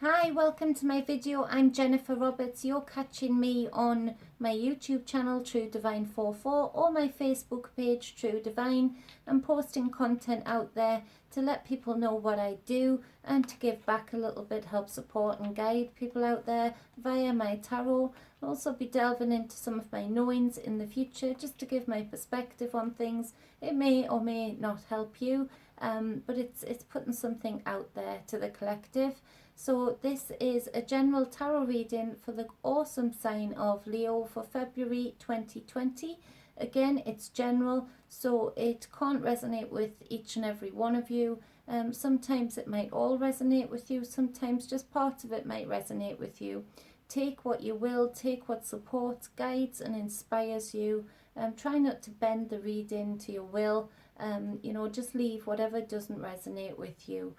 Hi, welcome to my video. I'm Jennifer Roberts. You're catching me on my YouTube channel True Divine 44 or my Facebook page True Divine. I'm posting content out there to let people know what I do and to give back a little bit, help support and guide people out there via my tarot. I'll also be delving into some of my knowings in the future just to give my perspective on things. It may or may not help you, but it's putting something out there to the collective. So this is a general tarot reading for the awesome sign of Leo for February 2020. Again, it's general, so it can't resonate with each and every one of you. Sometimes it might all resonate with you, sometimes just part of it might resonate with you. Take what you will, take what supports, guides and inspires you. Try not to bend the reading to your will. Just leave whatever doesn't resonate with you.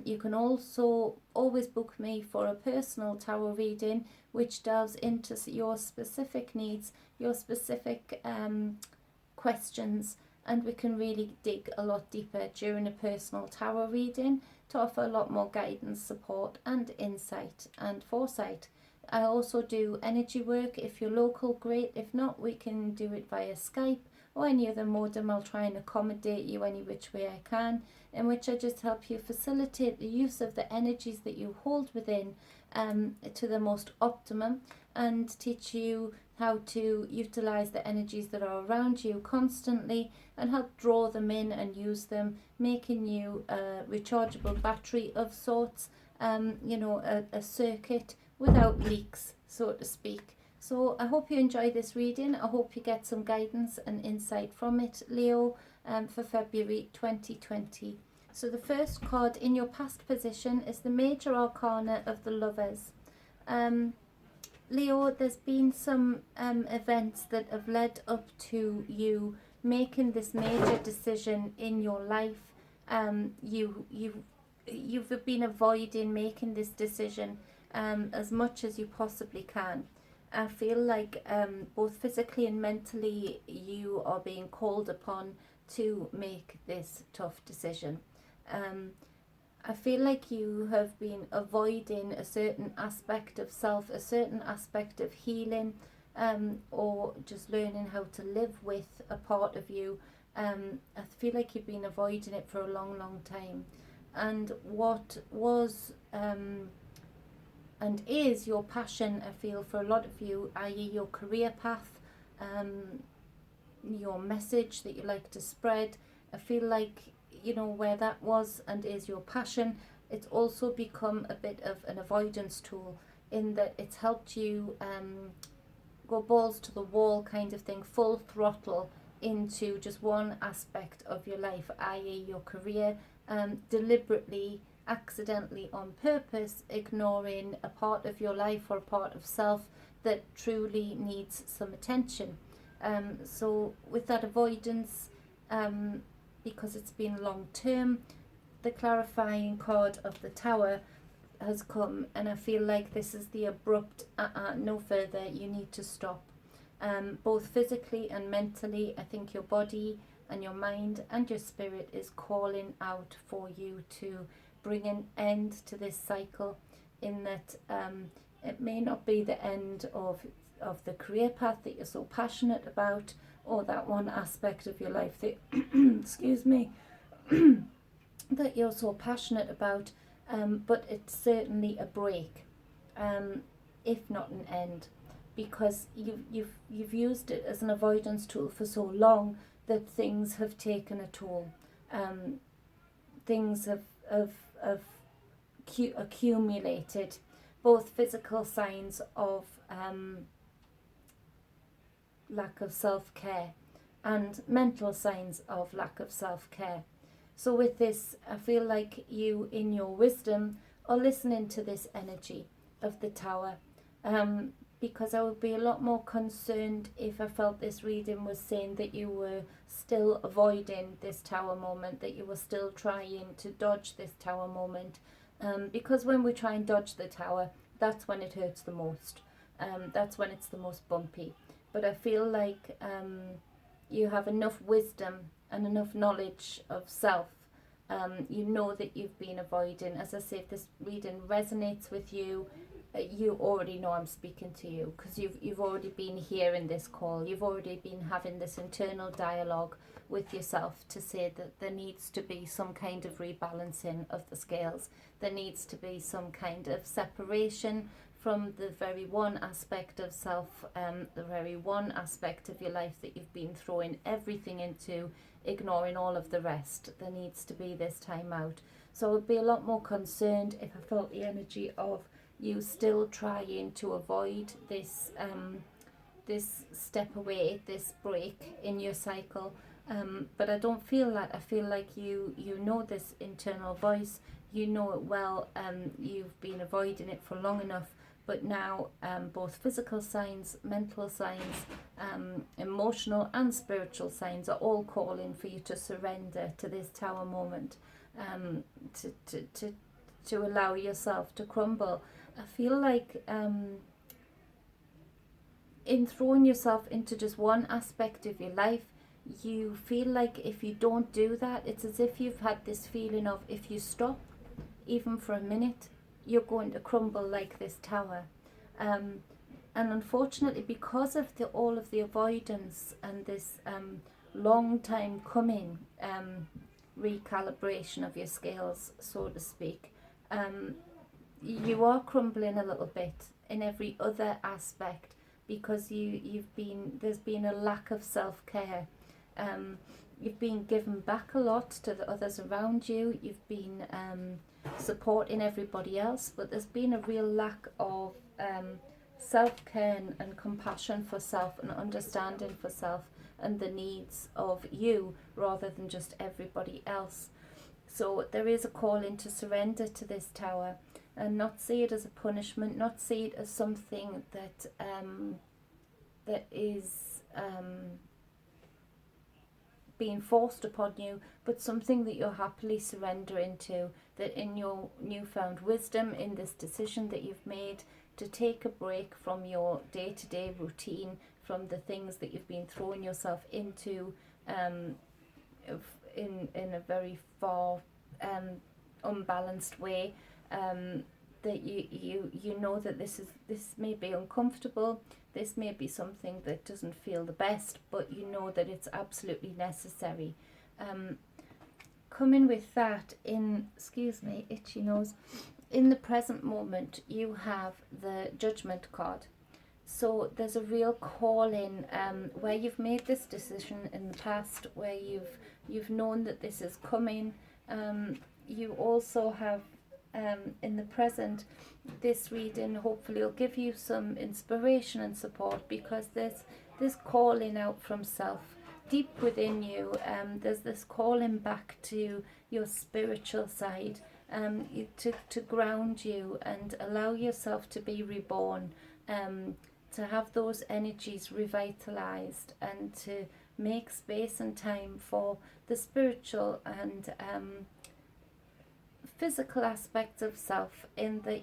You can also always book me for a personal tarot reading which delves into your specific needs, your specific questions, and we can really dig a lot deeper during a personal tarot reading to offer a lot more guidance, support and insight and foresight. I also do energy work. If you're local, great. If not, we can do it via Skype or any other modem. I'll try and accommodate you any which way I can, in which I just help you facilitate the use of the energies that you hold within to the most optimum, and teach you how to utilize the energies that are around you constantly and help draw them in and use them, making you a rechargeable battery of sorts, a circuit without leaks, so to speak. So I hope you enjoy this reading. I hope you get some guidance and insight from it, Leo, for February 2020. So the first card in your past position is the Major Arcana of the Lovers. Leo, there's been some events that have led up to you making this major decision in your life. You've been avoiding making this decision as much as you possibly can. I feel like both physically and mentally you are being called upon to make this tough decision. I feel like you have been avoiding a certain aspect of self, a certain aspect of healing, or just learning how to live with a part of you. I feel like you've been avoiding it for a long, long time. And what was and is your passion, I feel, for a lot of you, i.e. your career path, your message that you like to spread, I feel like, where that was and is your passion, it's also become a bit of an avoidance tool, in that it's helped you go balls to the wall kind of thing, full throttle into just one aspect of your life, i.e. your career, deliberately, accidentally, on purpose, ignoring a part of your life or a part of self that truly needs some attention. So with that avoidance, because it's been long term, the clarifying card of the Tower has come, and I feel like this is the abrupt no further, you need to stop. Both physically and mentally, I think your body and your mind and your spirit is calling out for you to bring an end to this cycle, in that it may not be the end of the career path that you're so passionate about, or that one aspect of your life that excuse me that you're so passionate about, but it's certainly a break, if not an end, because you've used it as an avoidance tool for so long that things have taken a toll. Things have accumulated, both physical signs of lack of self-care and mental signs of lack of self-care. So with this, I feel like you, in your wisdom, are listening to this energy of the Tower, because I would be a lot more concerned if I felt this reading was saying that you were still avoiding this Tower moment, that you were still trying to dodge this Tower moment, because when we try and dodge the Tower, that's when it hurts the most. That's when it's the most bumpy. But I feel like you have enough wisdom and enough knowledge of self You know that you've been avoiding. As I say, if this reading resonates with you, you already know I'm speaking to you, because you've already been hearing this call. You've already been having this internal dialogue with yourself to say that there needs to be some kind of rebalancing of the scales. There needs to be some kind of separation from the very one aspect of self, the very one aspect of your life that you've been throwing everything into, ignoring all of the rest. There needs to be this time out. So I would be a lot more concerned if I felt the energy of you still trying to avoid this this step away, this break in your cycle. But I don't feel that. I feel like you know this internal voice, you know it well, you've been avoiding it for long enough, but now both physical signs, mental signs, emotional and spiritual signs are all calling for you to surrender to this tower moment, to allow yourself to crumble. I feel like in throwing yourself into just one aspect of your life, you feel like if you don't do that, it's as if you've had this feeling of, if you stop even for a minute, you're going to crumble like this tower. And unfortunately, because of all of the avoidance and this long time coming recalibration of your scales, so to speak, you are crumbling a little bit in every other aspect, because there's been a lack of self-care. You've been giving back a lot to the others around you. You've been supporting everybody else, but there's been a real lack of self-care and compassion for self and understanding for self and the needs of you rather than just everybody else. So there is a calling to surrender to this tower and not see it as a punishment, not see it as something that that is being forced upon you, but something that you're happily surrendering to, that in your newfound wisdom, in this decision that you've made to take a break from your day-to-day routine, from the things that you've been throwing yourself into in a very far unbalanced way, that you know that this may be uncomfortable, this may be something that doesn't feel the best, but you know that it's absolutely necessary. Coming with that, excuse me, itchy nose, in the present moment you have the Judgment card. So there's a real calling where you've made this decision in the past, where you've known that this is coming. You also have in the present, this reading hopefully will give you some inspiration and support, because there's this calling out from self deep within you. There's this calling back to your spiritual side, to ground you and allow yourself to be reborn, to have those energies revitalized, and to make space and time for the spiritual and physical aspects of self, in that,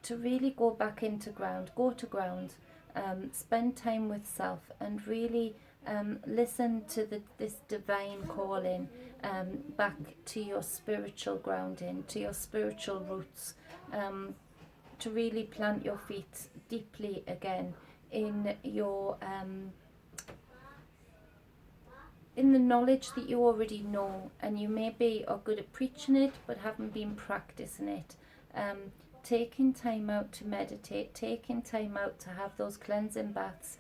to really go back into ground, go to ground, spend time with self, and really listen to this divine calling back to your spiritual grounding, to your spiritual roots, to really plant your feet deeply again in your in the knowledge that you already know, and you maybe are good at preaching it but haven't been practicing it. Taking time out to meditate, taking time out to have those cleansing baths,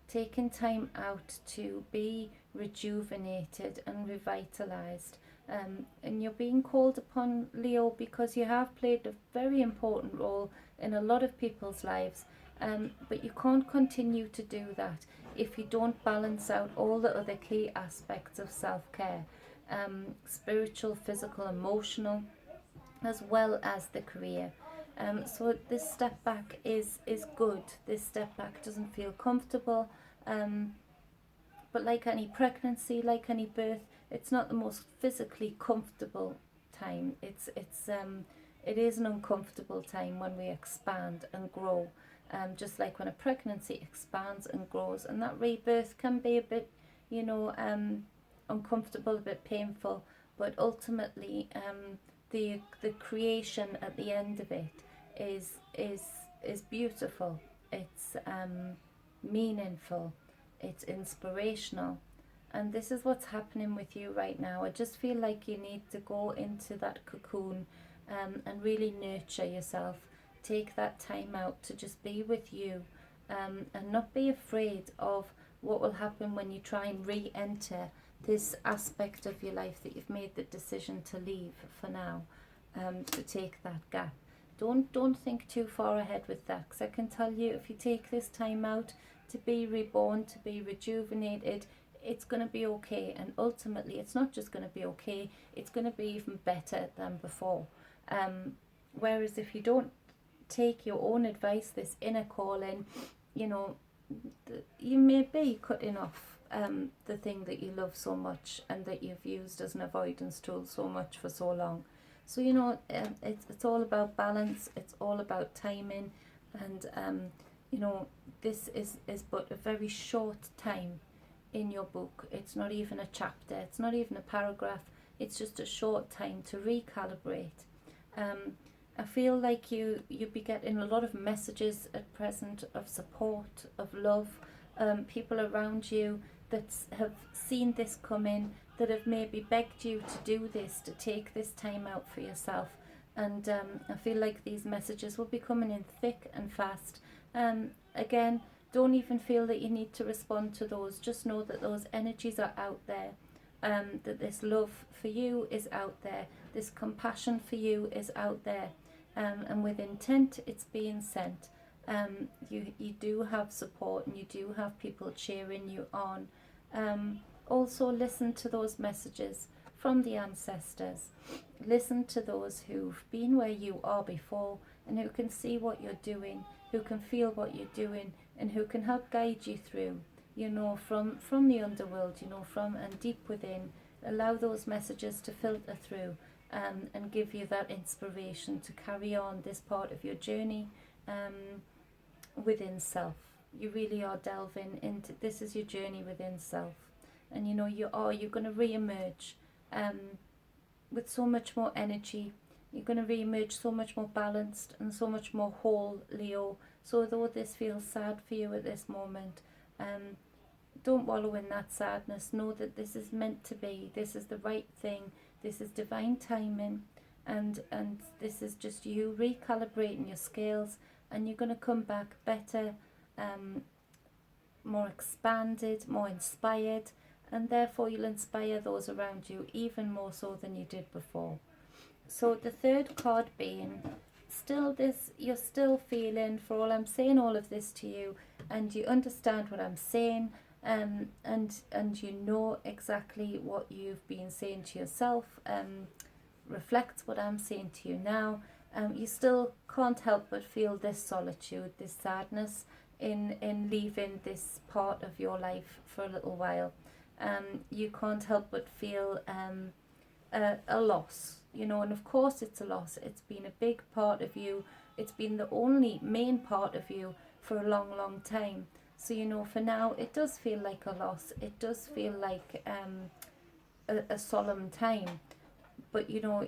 taking time out to be rejuvenated and revitalized. And you're being called upon, Leo, because you have played a very important role in a lot of people's lives, but you can't continue to do that if you don't balance out all the other key aspects of self-care, spiritual, physical, emotional, as well as the career. So this step back is good. This step back doesn't feel comfortable, but like any pregnancy, like any birth, it's not the most physically comfortable time. It is an uncomfortable time when we expand and grow, just like when a pregnancy expands and grows, and that rebirth can be a bit, uncomfortable, a bit painful, but ultimately the creation at the end of it is beautiful. It's meaningful. It's inspirational. And this is what's happening with you right now. I just feel like you need to go into that cocoon and really nurture yourself. Take that time out to just be with you, and not be afraid of what will happen when you try and re-enter this aspect of your life that you've made the decision to leave for now, to take that gap. Don't think too far ahead with that, because I can tell you, if you take this time out to be reborn, to be rejuvenated, it's going to be okay. And ultimately, it's not just going to be okay, it's going to be even better than before. Whereas if you don't take your own advice, this inner calling, you know, you may be cutting off the thing that you love so much and that you've used as an avoidance tool so much for so long. So, you know, it's all about balance, it's all about timing, and you know, this is but a very short time in your book. It's not even a chapter, it's not even a paragraph, it's just a short time to recalibrate. I feel like you'd be getting a lot of messages at present of support, of love, people around you that have seen this come in, that have maybe begged you to do this, to take this time out for yourself. And I feel like these messages will be coming in thick and fast. Again, don't even feel that you need to respond to those. Just know that those energies are out there, that this love for you is out there, this compassion for you is out there, and with intent it's being sent. You do have support, and you do have people cheering you on. Also listen to those messages from the ancestors. Listen to those who've been where you are before, and who can see what you're doing, who can feel what you're doing, and who can help guide you through, you know, from the underworld, you know, from and deep within. Allow those messages to filter through, and give you that inspiration to carry on this part of your journey within self. You really are delving into, this is your journey within self. And you know, you're going to re-emerge with so much more energy. You're going to re-emerge so much more balanced and so much more whole, Leo. So though this feels sad for you at this moment, don't wallow in that sadness. Know that this is meant to be. This is the right thing. This is divine timing, and this is just you recalibrating your scales, and you're going to come back better, more expanded, more inspired, and therefore you'll inspire those around you even more so than you did before. So the third card being, still this, you're still feeling, for all I'm saying all of this to you, and you understand what I'm saying, and you know exactly what you've been saying to yourself, reflects what I'm saying to you now. You still can't help but feel this solitude, this sadness in leaving this part of your life for a little while. You can't help but feel a loss, you know, and of course it's a loss. It's been a big part of you. It's been the only main part of you for a long, long time. So, you know, for now, it does feel like a loss. It does feel like a solemn time. But, you know,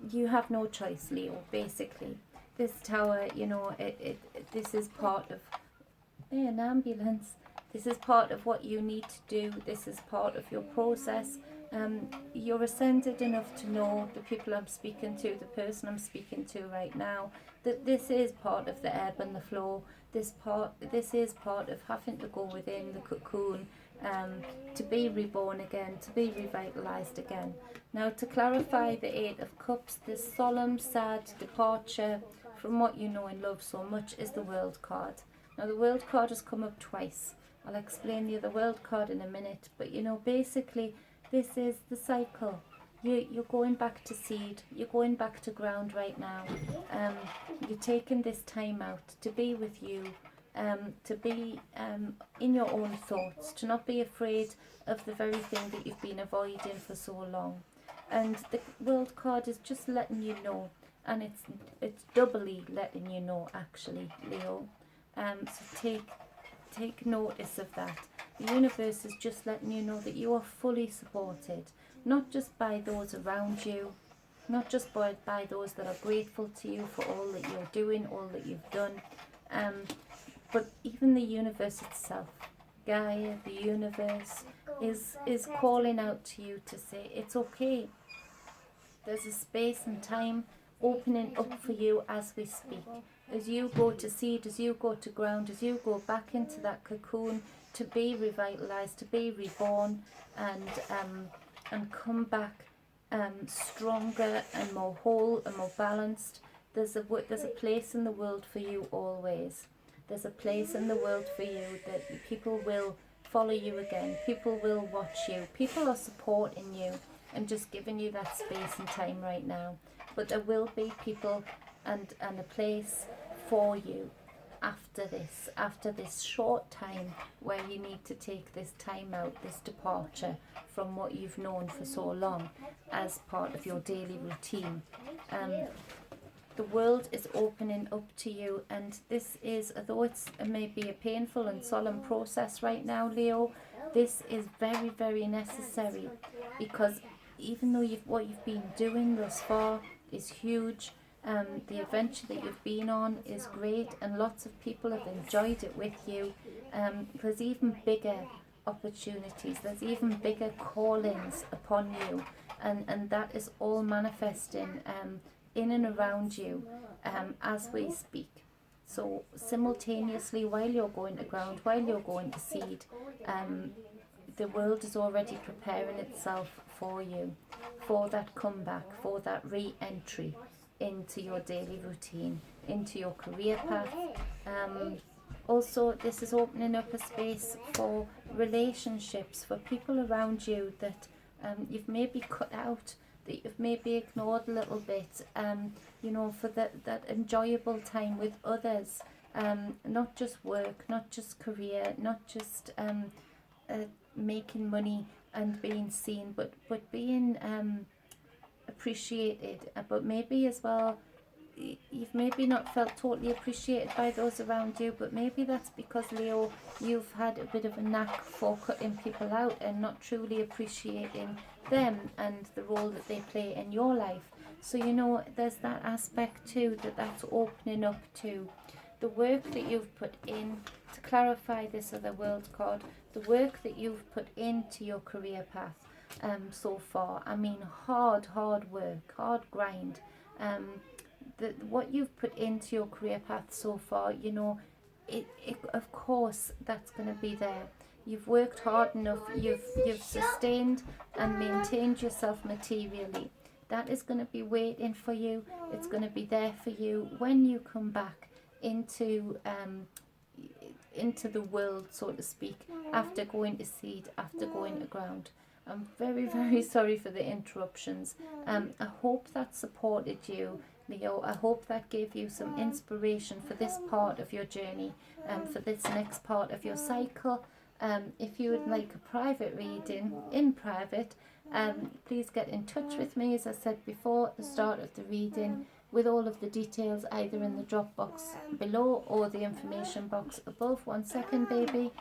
you have no choice, Leo, basically. This tower, you know, this is part of... Hey, an ambulance. This is part of what you need to do. This is part of your process. You're ascended enough to know, the people I'm speaking to, the person I'm speaking to right now, that this is part of the ebb and the flow. This is part of having to go within the cocoon, to be reborn again, to be revitalized again. Now, to clarify the Eight of Cups, this solemn, sad departure from what you know and love so much is the World card. Now, the World card has come up twice. I'll explain the other World card in a minute, but you know, basically, this is the cycle. You're going back to seed, you're going back to ground right now. You're taking this time out to be with you, to be in your own thoughts, to not be afraid of the very thing that you've been avoiding for so long. And the World card is just letting you know, and it's doubly letting you know, actually, Leo. So take notice of that. The universe is just letting you know that you are fully supported, not just by those around you, not just by those that are grateful to you for all that you're doing, all that you've done, but even the universe itself. Gaia, the universe, is calling out to you to say it's okay. There's a space and time opening up for you as we speak. As you go to seed, as you go to ground, as you go back into that cocoon to be revitalized, to be reborn, and come back stronger and more whole and more balanced. There's a place in the world for you always. There's a place in the world for you that people will follow you again. People will watch you. People are supporting you and just giving you that space and time right now. But there will be people and a place for you after this short time where you need to take this time out, this departure from what you've known for so long as part of your daily routine. The world is opening up to you, and this is, although it may be a painful and solemn process right now, Leo, this is very, very necessary, because even though what you've been doing thus far is huge, the adventure that you've been on is great, and lots of people have enjoyed it with you. There's even bigger opportunities, there's even bigger callings upon you, and that is all manifesting in and around you as we speak. So simultaneously, while you're going to ground, while you're going to seed, the world is already preparing itself for you, for that comeback, for that re-entry into your daily routine, into your career path. Also, this is opening up a space for relationships, for people around you that you've maybe cut out, that you've maybe ignored a little bit, for that enjoyable time with others, not just work, not just career, not just making money and being seen, but being appreciated, but maybe as well you've maybe not felt totally appreciated by those around you, but maybe that's because, Leo, you've had a bit of a knack for cutting people out and not truly appreciating them and the role that they play in your life. So there's that aspect too, that's opening up to the work that you've put in. To clarify this other world card, the work that you've put into your career path so far, I mean hard work, hard grind, what you've put into your career path so far, it of course that's going to be there. You've worked hard enough, you've sustained and maintained yourself materially. That is going to be waiting for you. It's going to be there for you when you come back into the world, so to speak, after going to seed, after going to ground. I'm very, very sorry for the interruptions. I hope that supported you, Leo. I hope that gave you some inspiration for this part of your journey, for this next part of your cycle. If you would like a private reading in private, please get in touch with me, as I said before at the start of the reading, with all of the details either in the drop box below or the information box above. 1 second, baby.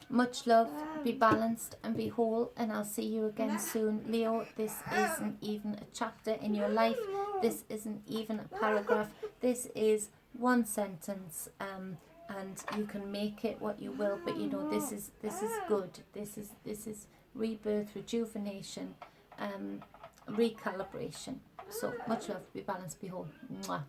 Much love, be balanced and be whole, and I'll see you again soon. Leo, this isn't even a chapter in your life. This isn't even a paragraph. This is one sentence, and you can make it what you will, but this is good. This is rebirth, rejuvenation, recalibration. So much love, be balanced, be whole. Mwah.